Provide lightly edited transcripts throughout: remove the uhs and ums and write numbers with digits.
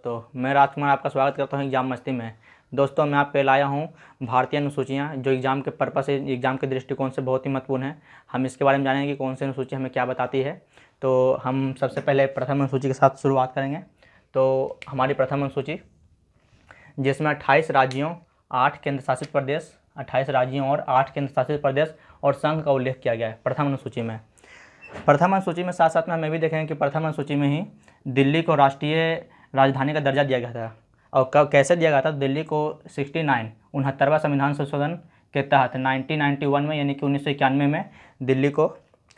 दोस्तों, मैं राजकुमार आपका स्वागत करता हूं एग्ज़ाम मस्ती में। दोस्तों, मैं आपके लाया हूं भारतीय अनुसूचियां जो एग्ज़ाम के पर्पस से, एग्ज़ाम के दृष्टिकोण से बहुत ही महत्वपूर्ण है। हम इसके बारे में जानेंगे कि कौन सी अनुसूची हमें क्या बताती है। तो हम सबसे पहले प्रथम अनुसूची के साथ शुरुआत करेंगे। तो हमारी प्रथम अनुसूची, जिसमें 28 राज्यों, 8 केंद्र शासित प्रदेश, 28 राज्यों और 8 केंद्र शासित प्रदेश और संघ का उल्लेख किया गया है प्रथम अनुसूची में। प्रथम अनुसूची में साथ साथ में हमें भी देखेंगे कि प्रथम अनुसूची में ही दिल्ली को राष्ट्रीय राजधानी का दर्जा दिया गया था। और कब कैसे दिया गया था? दिल्ली को 69वां संविधान संशोधन के तहत 1991 में, यानी कि 1991 में दिल्ली को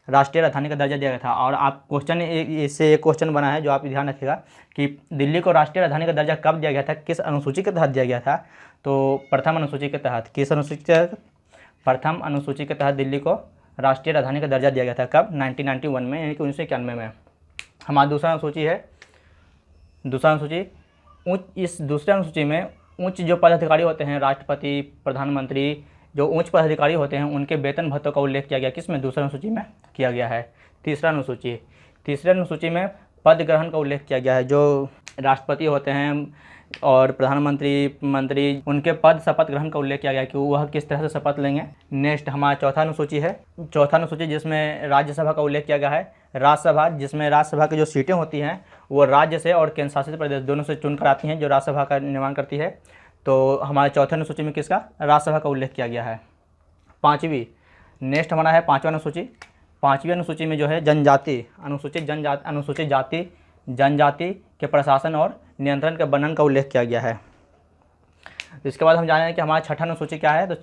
राष्ट्रीय राजधानी का दर्जा दिया गया था। और आप क्वेश्चन, इससे एक क्वेश्चन बना है जो आप ध्यान रखिएगा कि दिल्ली को राष्ट्रीय राजधानी का दर्जा कब दिया गया था, किस अनुसूची के तहत दिया गया था? तो प्रथम अनुसूची के तहत। किस अनुसूची के तहत? प्रथम अनुसूची के तहत दिल्ली को राष्ट्रीय राजधानी का दर्जा दिया गया था। कब? 1991 में, यानी कि 1991 में। हमारा दूसरा अनुसूची है, दूसरा अनुसूची इस दूसरे अनुसूची में उच्च जो पदाधिकारी होते हैं, राष्ट्रपति, प्रधानमंत्री, जो उच्च पदाधिकारी होते हैं, उनके वेतन भत्तों का उल्लेख किया गया। किसमें? दूसरा अनुसूची में किया गया है। तीसरा अनुसूची, तीसरे अनुसूची में पद ग्रहण का उल्लेख किया गया है। जो राष्ट्रपति होते हैं और प्रधानमंत्री, मंत्री, उनके पद शपथ ग्रहण का उल्लेख किया गया है कि वह किस तरह से शपथ लेंगे। नेक्स्ट हमारा चौथा अनुसूची है, चौथा अनुसूची जिसमें राज्यसभा का उल्लेख किया गया है। राज्यसभा, जिसमें राज्यसभा की जो सीटें होती हैं वो राज्य से और केंद्र शासित प्रदेश दोनों से चुनकर आती हैं, जो राज्यसभा का निर्माण करती है। तो हमारे चौथे अनुसूची में किसका? राज्यसभा का उल्लेख किया गया है। पाँचवीं, नेक्स्ट हमारा है पाँचवा अनुसूची। पाँचवीं अनुसूची में जो है जनजाति, अनुसूचित जाति, जनजाति के प्रशासन और नियंत्रण के वर्णन का उल्लेख किया गया है। इसके बाद हम जानेंगे कि हमारा छठा अनुसूची क्या है। तो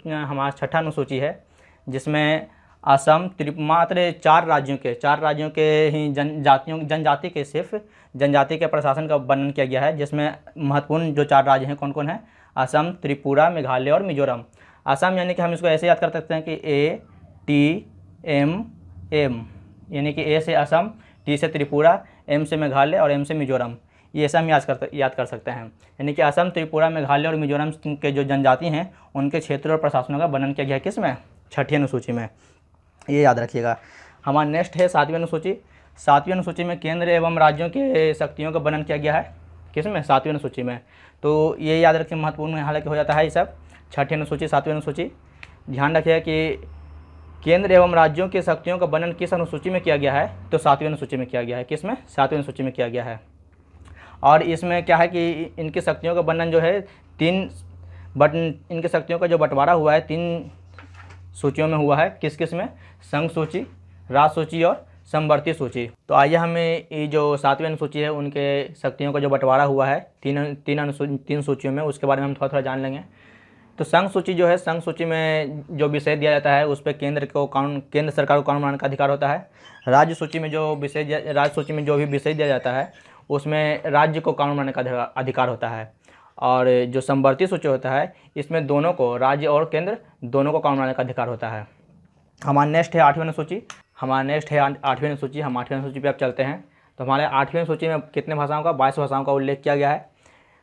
हमारा छठा अनुसूची है जिसमें असम, मात्र 4 राज्यों के ही जनजाति के, सिर्फ जनजाति के प्रशासन का वर्णन किया गया है। जिसमें महत्वपूर्ण जो 4 राज्य हैं कौन कौन है? असम, त्रिपुरा, मेघालय और मिजोरम। असम यानी कि हम इसको ऐसे याद कर सकते हैं कि ATMM, यानी कि ए से असम, टी से त्रिपुरा, एम से मेघालय और एम से मिजोरम। ये ऐसा हम याद कर सकते हैं। यानी कि असम, त्रिपुरा, मेघालय और मिजोरम के जो जनजाति हैं उनके क्षेत्र और प्रशासनों का वर्णन किया गया है। किसमें? छठी अनुसूची में। ये याद रखिएगा। हमारा नेक्स्ट है सातवीं अनुसूची। सातवीं अनुसूची में केंद्र एवं राज्यों के शक्तियों का वर्णन किया गया है। किसमें? सातवीं अनुसूची में। तो ये याद रखें, महत्वपूर्ण हालांकि हो जाता है ये सब। छठी अनुसूची, सातवीं अनुसूची। ध्यान रखिएगा कि केंद्र एवं राज्यों की शक्तियों का वर्णन किस अनुसूची में किया गया है? तो सातवीं अनुसूची में किया गया है। किसमें? सातवीं अनुसूची में किया गया है। और इसमें क्या है कि इनकी शक्तियों का वर्णन जो है इनकी शक्तियों का जो बंटवारा हुआ है 3 सूचियों में हुआ है। किस किस में? संघ सूची, राज सूची और समवर्ती सूची। तो आइए हमें ये जो सातवीं अनुसूची है उनके शक्तियों का जो बंटवारा हुआ है 3 सूचियों में, उसके बारे में हम थोड़ा थोड़ा जान लेंगे। तो संघ सूची जो है, संघ सूची में जो विषय दिया जाता है उस पर केंद्र सरकार को कानून बनाने का अधिकार होता है। राज्य सूची में जो भी विषय दिया जाता है उसमें राज्य को कानून बनाने का अधिकार होता है। और जो समवर्ती सूची होता है इसमें दोनों को, राज्य और केंद्र दोनों को कानून बनाने का अधिकार होता है। हमारा नेक्स्ट है आठवीं अनुसूची। हम आठवीं अनुसूची पे अब चलते हैं। तो हमारे आठवीं अनुसूची में कितने भाषाओं का? 22 भाषाओं का उल्लेख किया गया है।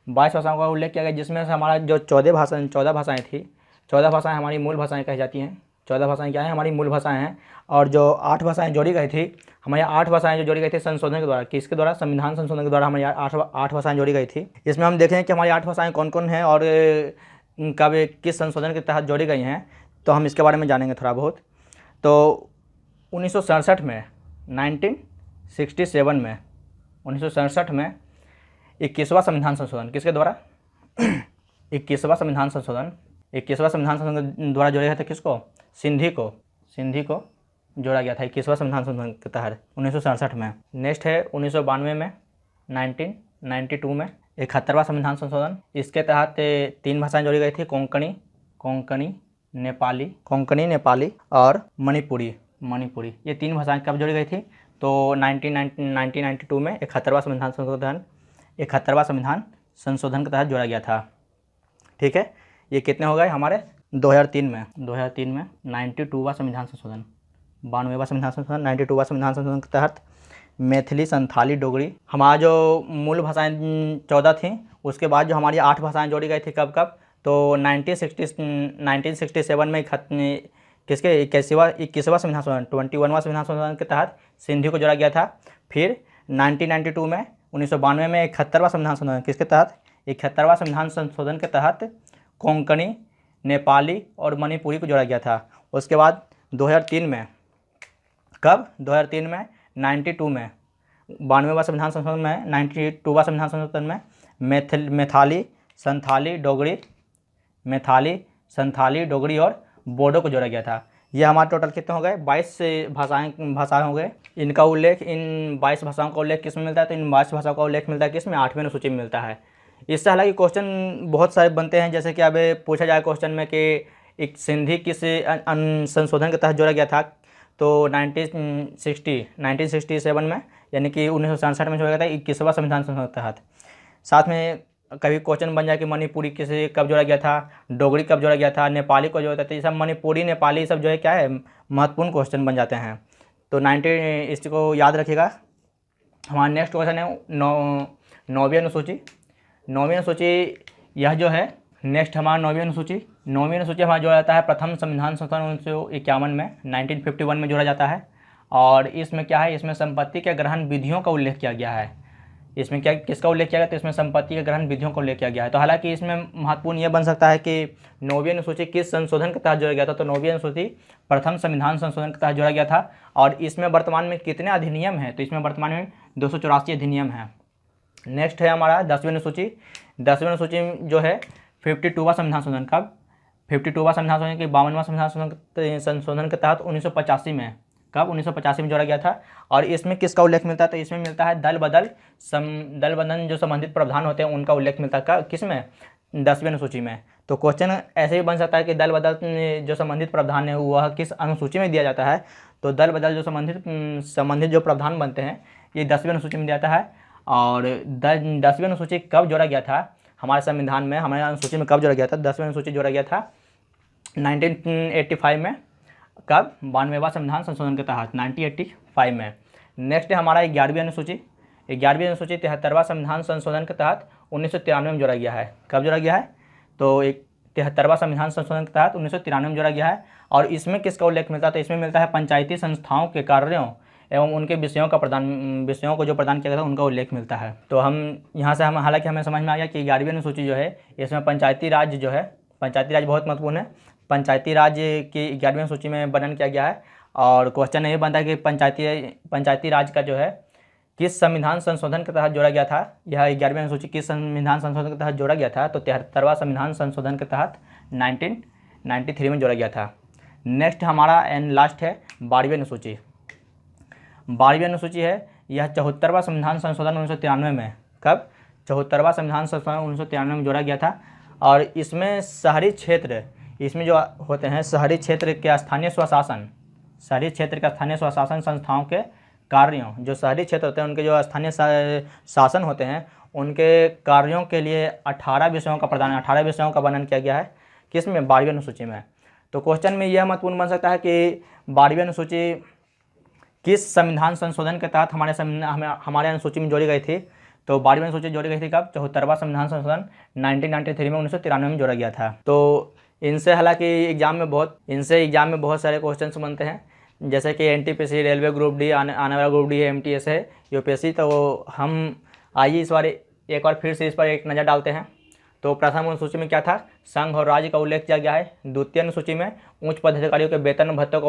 22 भाषाओं का उल्लेख किया गया, जिसमें से हमारा जो 14 भाषाएँ थी, 14 भाषाएँ हमारी मूल भाषाएँ कही जाती हैं। 14 भाषाएँ क्या हैं? हमारी मूल भाषाएँ हैं। और जो 8 भाषाएँ जोड़ी गई थी, हमारी 8 भाषाएँ जो जोड़ी गई थी संशोधन के द्वारा, किसके द्वारा? संविधान संशोधन के द्वारा हमारी 8 भाषाएँ जोड़ी गई थी। इसमें हम देखें कि हमारी 8 भाषाएँ कौन कौन हैं और कब किस संशोधन के तहत जोड़ी गई हैं, तो हम इसके बारे में जानेंगे थोड़ा बहुत। तो 1967 में, 1967 में, 1967 में 21वां संविधान संशोधन किसके द्वारा? 21वां संविधान संशोधन द्वारा जोड़ा गया था। किसको? सिंधी को जोड़ा गया था 21वां संविधान संशोधन के तहत 1967 में। नेक्स्ट है 1992 में, 1992 में 71वां संविधान संशोधन। इसके तहत 3 भाषाएं जोड़ी गई थी, कोंकणी, नेपाली और मणिपुरी। ये 3 भाषाएं कब जोड़ी गई थी? तो 1992 में 71वां संविधान संशोधन के तहत जोड़ा गया था। ठीक है, ये कितने हो गए हमारे? 2003 में 92वां संविधान संशोधन, 92वां संविधान संशोधन, 92वां संविधान संशोधन के तहत मैथिली, संथाली, डोगरी, हमारा जो मूल भाषाएं 14 थीं, उसके बाद जो हमारी 8 भाषाएं जोड़ी गई थी कब? तो 1967 में किसके? 21वां संविधान संशोधन, 21वां संविधान संशोधन के तहत सिंधी को जोड़ा गया था। फिर 1992 में 1992 में 71वां संविधान संशोधन किसके तहत, 71वां संविधान संशोधन के तहत कोंकणी, नेपाली और मणिपुरी को जोड़ा गया था। उसके बाद 2003 में, कब, 2003 में 92 में 92वां संविधान संशोधन में, 92वां संविधान संशोधन में मैथिली, संथाली, डोगरी और बोडो को जोड़ा गया था। ये हमारे टोटल कितने हो गए, 22 भाषाएं हो गए। इनका उल्लेख, इन 22 भाषाओं का उल्लेख किस में मिलता है, तो इन 22 भाषाओं का उल्लेख मिलता है किस में, 8वीं अनुसूची में मिलता है। इससे हालांकि क्वेश्चन बहुत सारे बनते हैं, जैसे कि अब पूछा जाए क्वेश्चन में कि एक सिंधी किस संशोधन के तहत जोड़ा गया था, तो 1967 में, यानी कि 1967 में जोड़ा गया था 21वां संविधान संशोधन के तहत। साथ में कभी क्वेश्चन बन जाए कि मणिपुरी किसे कब जोड़ा गया था, डोगरी कब जोड़ा गया था, नेपाली को जोड़ा था। ये सब मणिपुरी, नेपाली सब जो है क्या है, महत्वपूर्ण क्वेश्चन बन जाते हैं। तो 90 इसको याद रखिएगा। हमारा नेक्स्ट क्वेश्चन है 9वीं अनुसूची। 9वीं अनुसूची यह जो है नेक्स्ट हमारा 9वीं अनुसूची हमारा जोड़ा जाता है प्रथम संविधान संशोधन 1951 में, 1951 में जोड़ा जाता है। और इसमें क्या है, इसमें संपत्ति के ग्रहण विधियों का उल्लेख किया गया है। इसमें क्या, किसका उल्लेख किया गया, तो इसमें संपत्ति के ग्रहण विधियों का उल्लेख किया गया है। तो हालांकि इसमें महत्वपूर्ण यह बन सकता है कि 9वीं अनुसूची किस संशोधन के तहत जोड़ा गया था, तो 9वीं अनुसूची प्रथम संविधान संशोधन के तहत जोड़ा गया था। और इसमें वर्तमान में कितने अधिनियम हैं, तो इसमें वर्तमान में 284 अधिनियम हैं। नेक्स्ट है हमारा 10वीं अनुसूची। 10वीं अनुसूची जो है 52वां संविधान संशोधन, कब, 52वां संविधान संशोधन के 52वां संविधान संशोधन के तहत 1985 में, कब, 1985 में जोड़ा गया था। और इसमें किसका उल्लेख मिलता है, तो इसमें मिलता है दल बदल जो संबंधित प्रावधान होते हैं उनका उल्लेख मिलता है, किस में, 10वीं अनुसूची में। तो क्वेश्चन ऐसे ही बन सकता है कि दल बदल जो संबंधित प्रावधान है वह किस अनुसूची में दिया जाता है, तो दल बदल जो संबंधित जो प्रावधान बनते हैं ये 10वीं अनुसूची में दिया जाता है। और 10वीं अनुसूची कब जोड़ा गया था हमारे संविधान में, हमारे अनुसूची में कब जोड़ा गया था, 10वीं अनुसूची जोड़ा गया था 1985 में, कब, 92वां संविधान संशोधन के तहत 1985 में। नेक्स्ट है हमारा 11वीं अनुसूची। 11वीं अनुसूची 73वां संविधान संशोधन के तहत 1993 में जोड़ा गया है। कब जोड़ा गया है, तो 73वां संविधान संशोधन के तहत 1993 में जोड़ा गया है। और इसमें किसका उल्लेख मिलता है, तो इसमें मिलता है पंचायती संस्थाओं के कार्यों एवं उनके विषयों को जो प्रदान किया गया था उनका उल्लेख मिलता है। तो हम यहाँ से हालांकि हमें समझ में आ गया कि 11वीं अनुसूची जो है इसमें पंचायती राज जो है, पंचायती राज बहुत महत्वपूर्ण है। पंचायती राज की 11वीं अनुसूची में वर्णन किया गया है। और क्वेश्चन ये बनता है कि पंचायती राज का जो है किस संविधान संशोधन के तहत जोड़ा गया था, यह 11वीं अनुसूची किस संविधान संशोधन के तहत जोड़ा गया था, तो 73वां संविधान संशोधन के तहत 1993 में जोड़ा गया था। नेक्स्ट हमारा एंड लास्ट है 12वीं अनुसूची। 12वीं अनुसूची है यह 74वां संविधान संशोधन 1993 में, कब, 74वां संविधान संशोधन 1993 में जोड़ा गया था। और इसमें शहरी क्षेत्र, इसमें जो होते हैं शहरी क्षेत्र के स्थानीय स्वशासन संस्थाओं के कार्यों, जो शहरी क्षेत्र होते हैं उनके जो स्थानीय शासन होते हैं उनके कार्यों के लिए 18 विषयों का वर्णन किया गया है, किसमें, 12वीं अनुसूची में। तो क्वेश्चन में यह महत्वपूर्ण बन सकता है कि 12वीं अनुसूची किस संविधान संशोधन के तहत हमारे अनुसूची में जोड़ी गई थी, तो 12वीं अनुसूची जोड़ी गई थी कब, 74वां संविधान संशोधन 1993 में 1993 में जोड़ा गया था। तो इनसे हालांकि एग्जाम में बहुत सारे क्वेश्चंस बनते हैं, जैसे कि एनटीपीसी, रेलवे ग्रुप डी, आने वाला ग्रुप डी है, एमटीएस है, यूपीएससी। तो हम आइए इस बार एक बार फिर से इस पर एक नज़र डालते हैं। तो प्रथम अनुसूची में क्या था, संघ और राज्य का उल्लेख किया गया है। द्वितीय अनुसूची में उच्च पदाधिकारियों के वेतन और भत्तों का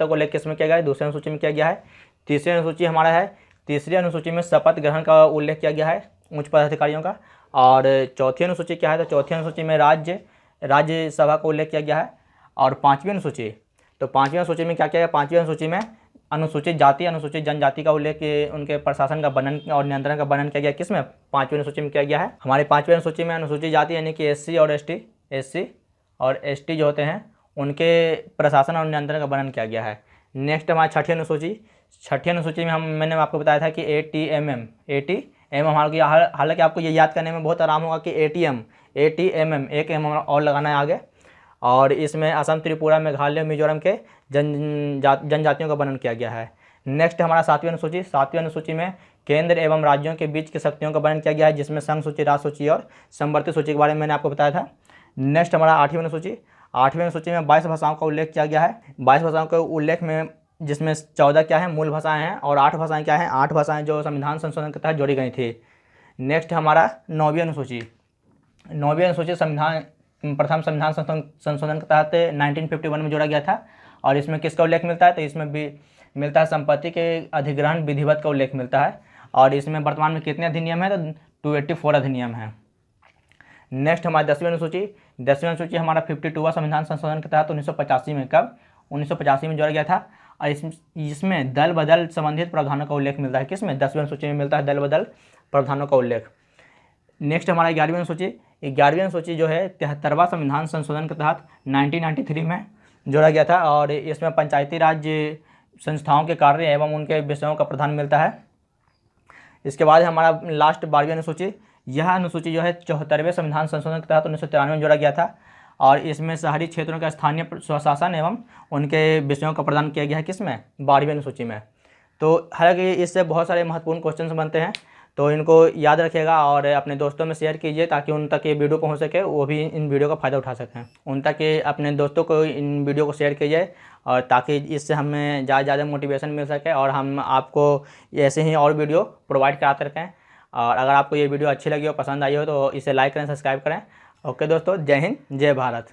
उल्लेख किस में किया गया है, दूसरी अनुसूची में किया गया है। तीसरी अनुसूची हमारा है, तीसरी अनुसूची में शपथ ग्रहण का उल्लेख किया गया है उच्च पदाधिकारियों का। और चौथी अनुसूची क्या है, तो चौथी अनुसूची में राज्यसभा का उल्लेख किया गया है। और 5वीं अनुसूची, तो 5वीं अनुसूची में क्या किया गया, 5वीं अनुसूची में अनुसूचित जाति, अनुसूचित जनजाति का उल्लेख, उनके प्रशासन का वर्णन और नियंत्रण का वर्णन किया गया, किसमें, 5वीं अनुसूची में किया गया है। हमारे 5वीं अनुसूची में अनुसूचित जाति यानी कि एससी और एसटी जो होते हैं उनके प्रशासन और नियंत्रण का वर्णन किया गया है। नेक्स्ट हमारी 6ठी अनुसूची में मैंने आपको बताया था कि ATMM हमारे, हालांकि आपको ये याद करने में बहुत आराम होगा कि ATMM एक एम और लगाना है आगे। और इसमें असम, त्रिपुरा, मेघालय, मिजोरम के जनजातियों का वर्णन किया गया है। नेक्स्ट हमारा 7वीं अनुसूची। 7वीं अनुसूची में केंद्र एवं राज्यों के बीच की शक्तियों का वर्णन किया गया है, जिसमें संघ सूची, राज सूची और संवर्ती सूची के बारे में मैंने आपको बताया था। नेक्स्ट हमारा 8वीं अनुसूची। 8वीं अनुसूची में 22 भाषाओं का उल्लेख किया गया है। 22 भाषाओं के उल्लेख में जिसमें 14 क्या है मूल भाषाएं हैं और 8 भाषाएं क्या हैं, 8 भाषाएं जो संविधान संशोधन के तहत जोड़ी गई थी। नेक्स्ट हमारा 9वीं अनुसूची। 9वीं अनुसूची प्रथम संविधान संशोधन के तहत 1951 में जोड़ा गया था। और इसमें किसका उल्लेख मिलता है, तो इसमें भी मिलता है संपत्ति के अधिग्रहण विधिवत का उल्लेख मिलता है। और इसमें वर्तमान में कितने अधिनियम है, तो 284 अधिनियम है। नेक्स्ट हमारी 10वीं अनुसूची। 10वीं अनुसूची हमारा 52वां संविधान संशोधन के तहत 1985 में, कब 1985 में जोड़ा गया था। और इसमें दल बदल संबंधित प्रावधानों का उल्लेख मिलता है। किसमें, 10वीं अनुसूची में मिलता है दल बदल प्रावधानों का उल्लेख। नेक्स्ट हमारा 11वीं अनुसूची। 11वीं अनुसूची जो है 73वां संविधान संशोधन के तहत 1993 में जोड़ा गया था। और इसमें पंचायती राज संस्थाओं के कार्य एवं उनके विषयों का प्रावधान मिलता है। इसके बाद हमारा लास्ट 12वीं अनुसूची। यह अनुसूची जो है 74वें संविधान संशोधन के तहत 1993 में जोड़ा गया था। और इसमें शहरी क्षेत्रों का स्थानीय स्वशासन एवं उनके विषयों का प्रदान किया गया है। किसमें, 12वीं अनुसूची में। तो हालांकि इससे बहुत सारे महत्वपूर्ण क्वेश्चन बनते हैं, तो इनको याद रखिएगा और अपने दोस्तों में शेयर कीजिए ताकि उन तक ये वीडियो पहुंच सके, वो भी इन वीडियो का फ़ायदा उठा सकें। उन तक ये अपने दोस्तों को इन वीडियो को शेयर कीजिए और ताकि इससे हमें ज़्यादा मोटिवेशन मिल सके और हम आपको ऐसे ही और वीडियो प्रोवाइड कराते रहें। और अगर आपको ये वीडियो अच्छी लगी हो, पसंद आई हो, तो इसे लाइक करें, सब्सक्राइब करें। ओके दोस्तों, जय हिंद, जय भारत।